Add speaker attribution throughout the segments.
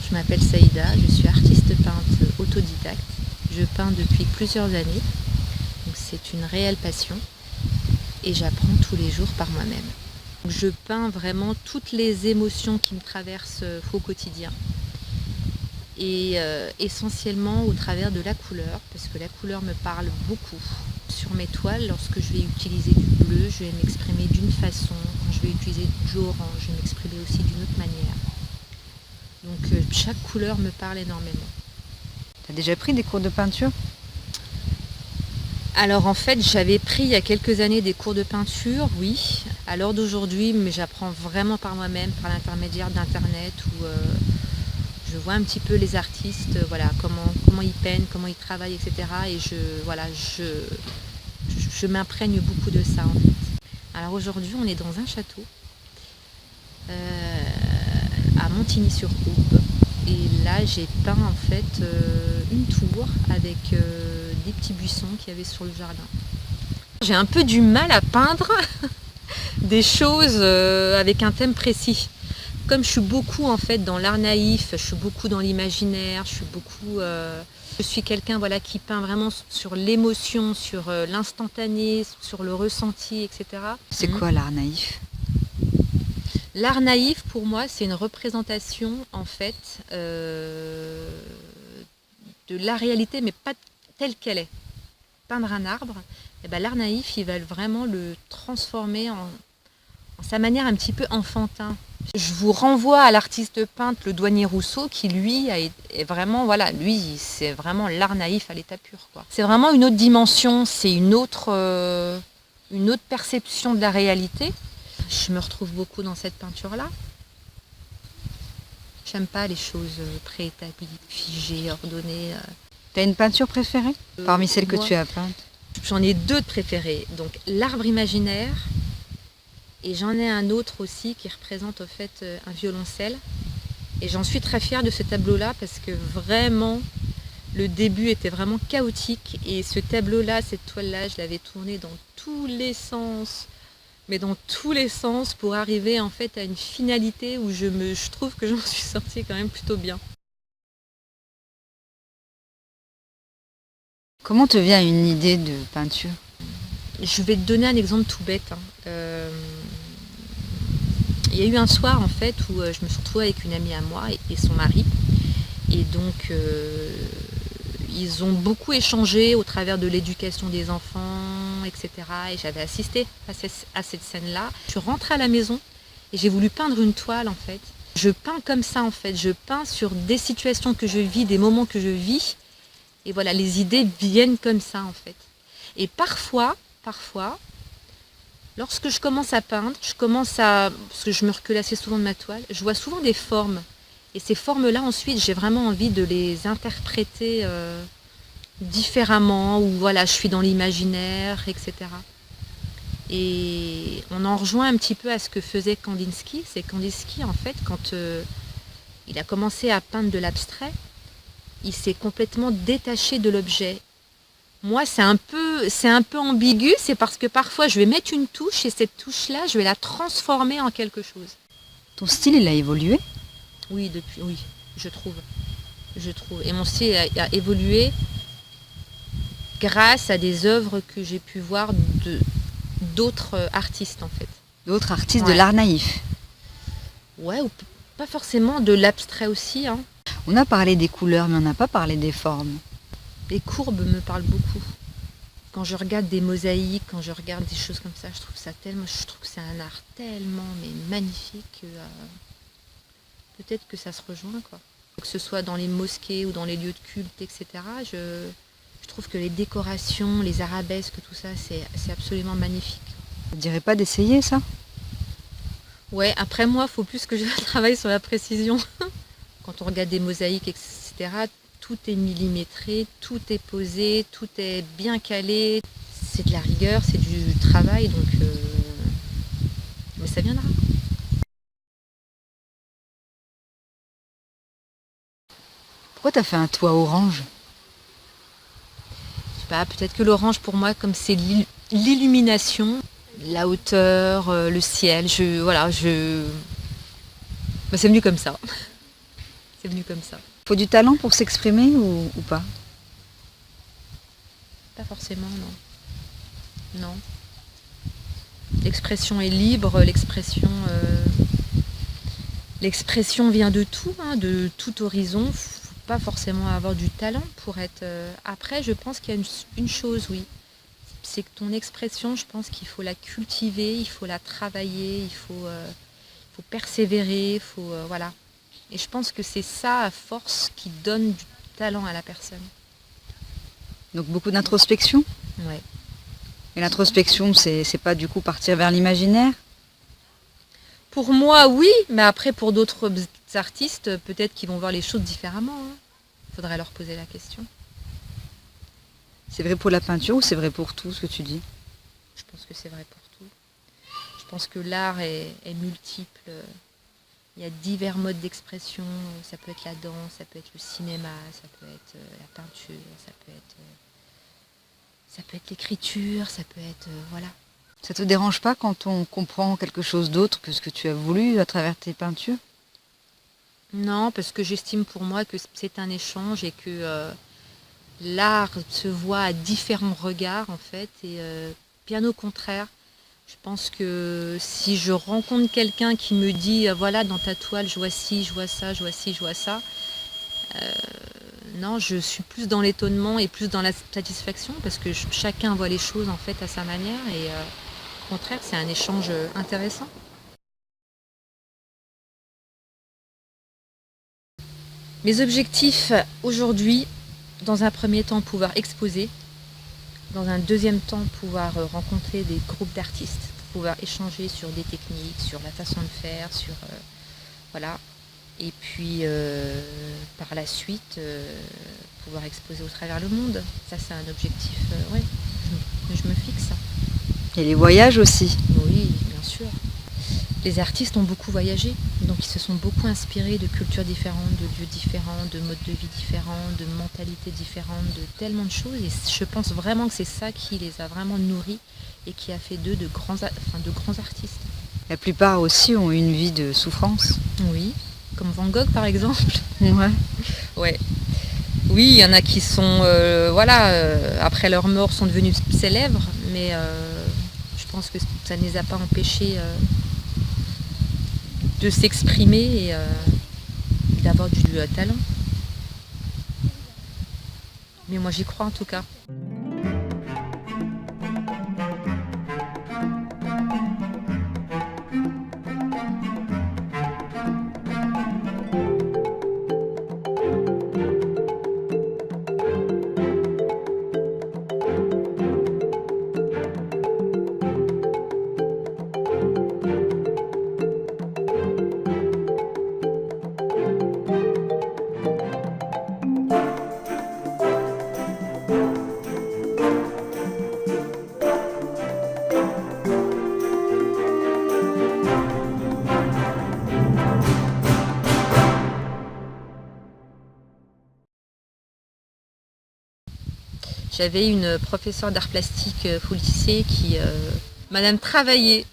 Speaker 1: je m'appelle Saïda, je suis artiste peintre autodidacte. Je peins depuis plusieurs années, donc c'est une réelle passion et j'apprends tous les jours par moi-même. Je peins vraiment toutes les émotions qui me traversent au quotidien et essentiellement au travers de la couleur, parce que la couleur me parle beaucoup. Sur mes toiles, lorsque je vais utiliser du bleu, je vais m'exprimer d'une façon. Quand je vais utiliser du orange, je vais m'exprimer aussi d'une autre manière. Donc chaque couleur me parle énormément.
Speaker 2: Tu as déjà pris des cours de peinture?
Speaker 1: Alors en fait, j'avais pris il y a quelques années des cours de peinture, oui. À l'heure d'aujourd'hui, mais j'apprends vraiment par moi-même, par l'intermédiaire d'internet, où je vois un petit peu les artistes, voilà, comment ils peignent, comment ils travaillent, etc. Et je m'imprègne beaucoup de ça en fait. Alors aujourd'hui, on est dans un château à Montigny-sur-Aube. Et là, j'ai peint en fait une tour avec des petits buissons qu'il y avait sur le jardin. J'ai un peu du mal à peindre des choses avec un thème précis. Comme je suis beaucoup en fait dans l'art naïf, je suis beaucoup dans l'imaginaire, je suis quelqu'un voilà, qui peint vraiment sur l'émotion, sur l'instantané, sur le ressenti, etc.
Speaker 2: C'est quoi l'art naïf?
Speaker 1: L'art naïf, pour moi, c'est une représentation, en fait, de la réalité, mais pas telle qu'elle est. Peindre un arbre, et ben, l'art naïf, il va vraiment le transformer en sa manière un petit peu enfantin. Je vous renvoie à l'artiste peintre Le Douanier Rousseau, qui lui est vraiment, voilà, lui, c'est vraiment l'art naïf à l'état pur, quoi. C'est vraiment une autre dimension, c'est une autre perception de la réalité. Je me retrouve beaucoup dans cette peinture-là. J'aime pas les choses préétablies, figées, ordonnées.
Speaker 2: Tu as une peinture préférée parmi celles que
Speaker 1: moi,
Speaker 2: tu as peintes?
Speaker 1: J'en ai deux de préférées. Donc l'arbre imaginaire, et j'en ai un autre aussi qui représente au fait un violoncelle. Et j'en suis très fière de ce tableau-là parce que vraiment, le début était vraiment chaotique. Et ce tableau-là, cette toile-là, je l'avais tourné dans tous les sens. Mais dans tous les sens pour arriver en fait à une finalité où je trouve que j'en suis sortie quand même plutôt bien.
Speaker 2: Comment te vient une idée de peinture?
Speaker 1: Je vais te donner un exemple tout bête. Il y a eu un soir en fait où je me suis retrouvée avec une amie à moi et son mari. Et donc ils ont beaucoup échangé au travers de l'éducation des enfants, etc. Et j'avais assisté à cette scène-là. Je suis rentrée à la maison et j'ai voulu peindre une toile en fait. Je peins comme ça en fait. Je peins sur des situations que je vis, des moments que je vis. Et voilà, les idées viennent comme ça en fait. Et parfois, lorsque je commence à peindre, parce que je me recule assez souvent de ma toile, je vois souvent des formes. Et ces formes-là, ensuite, j'ai vraiment envie de les interpréter différemment, ou voilà, je suis dans l'imaginaire, etc. Et on en rejoint un petit peu à ce que faisait Kandinsky. C'est Kandinsky, en fait, quand il a commencé à peindre de l'abstrait, il s'est complètement détaché de l'objet. Moi, c'est un peu ambigu, c'est parce que parfois, je vais mettre une touche, et cette touche-là, je vais la transformer en quelque chose.
Speaker 2: Ton style, il a évolué?
Speaker 1: Oui, oui, je trouve. Et mon style a évolué grâce à des œuvres que j'ai pu voir d'autres artistes en fait.
Speaker 2: D'autres artistes de l'art naïf?
Speaker 1: Ouais, ou pas forcément de l'abstrait aussi. Hein.
Speaker 2: On a parlé des couleurs, mais on n'a pas parlé des formes.
Speaker 1: Les courbes me parlent beaucoup. Quand je regarde des mosaïques, quand je regarde des choses comme ça, je trouve que c'est un art tellement mais magnifique que peut-être que ça se rejoint quoi. Que ce soit dans les mosquées ou dans les lieux de culte, etc. Je trouve que les décorations, les arabesques, tout ça, c'est absolument magnifique.
Speaker 2: Tu ne dirais pas d'essayer ça?
Speaker 1: Ouais, après moi, il faut plus que je travaille sur la précision. Quand on regarde des mosaïques, etc., tout est millimétré, tout est posé, tout est bien calé. C'est de la rigueur, c'est du travail, donc mais ça viendra.
Speaker 2: Pourquoi tu as fait un toit orange?
Speaker 1: Je sais pas, peut-être que l'orange pour moi, comme c'est l'illumination, la hauteur, le ciel, c'est venu comme ça. C'est venu comme ça.
Speaker 2: Faut du talent pour s'exprimer ou pas?
Speaker 1: Pas forcément, non. Non. L'expression est libre, l'expression vient de tout, hein, de tout horizon. Faut pas forcément avoir du talent pour être. Après, je pense qu'il y a une chose, oui. C'est que ton expression, je pense qu'il faut la cultiver, il faut la travailler, il faut persévérer, voilà. Et je pense que c'est ça, à force, qui donne du talent à la personne.
Speaker 2: Donc beaucoup d'introspection?
Speaker 1: Ouais.
Speaker 2: Et l'introspection, c'est pas du coup partir vers l'imaginaire?
Speaker 1: Pour moi, oui, mais après, pour d'autres artistes, peut-être qu'ils vont voir les choses différemment. Il faudrait leur poser la question.
Speaker 2: C'est vrai pour la peinture ou c'est vrai pour tout ce que tu dis?
Speaker 1: Je pense que c'est vrai pour tout. Je pense que l'art est multiple. Il y a divers modes d'expression. Ça peut être la danse, ça peut être le cinéma, ça peut être la peinture, ça peut être l'écriture, ça peut être... voilà.
Speaker 2: Ça te dérange pas quand on comprend quelque chose d'autre que ce que tu as voulu à travers tes peintures?
Speaker 1: Non, parce que j'estime pour moi que c'est un échange et que l'art se voit à différents regards en fait. Et bien au contraire, je pense que si je rencontre quelqu'un qui me dit voilà, dans ta toile, je vois ci, je vois ça, je vois ci, je vois ça. Non, je suis plus dans l'étonnement et plus dans la satisfaction parce que chacun voit les choses en fait à sa manière et au contraire, c'est un échange intéressant. Mes objectifs aujourd'hui, dans un premier temps, pouvoir exposer, dans un deuxième temps, pouvoir rencontrer des groupes d'artistes, pouvoir échanger sur des techniques, sur la façon de faire, sur voilà. Et puis par la suite, pouvoir exposer au travers le monde. Ça, c'est un objectif, ouais, je me fixe.
Speaker 2: Et les voyages aussi.
Speaker 1: Oui, bien sûr. Les artistes ont beaucoup voyagé, donc ils se sont beaucoup inspirés de cultures différentes, de lieux différents, de modes de vie différents, de mentalités différentes, de tellement de choses. Et je pense vraiment que c'est ça qui les a vraiment nourris et qui a fait d'eux de grands artistes.
Speaker 2: La plupart aussi ont une vie de souffrance.
Speaker 1: Oui, comme Van Gogh par exemple.
Speaker 2: Ouais.
Speaker 1: Ouais. Oui, il y en a qui sont, après leur mort, sont devenus célèbres, mais je pense que ça ne les a pas empêchés de s'exprimer et d'avoir du talent. Mais moi j'y crois en tout cas. J'avais une professeure d'art plastique au lycée Madame Travaillé.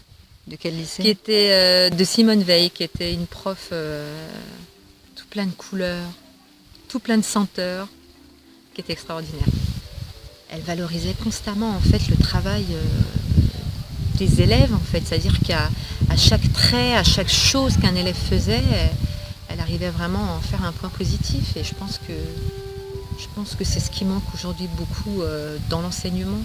Speaker 2: De quel lycée?
Speaker 1: Qui était de Simone Veil, qui était une prof tout plein de couleurs, tout plein de senteurs, qui était extraordinaire. Elle valorisait constamment en fait le travail des élèves en fait, c'est-à-dire qu'à chaque trait, à chaque chose qu'un élève faisait, elle arrivait vraiment à en faire un point positif et je pense que c'est ce qui manque aujourd'hui beaucoup dans l'enseignement.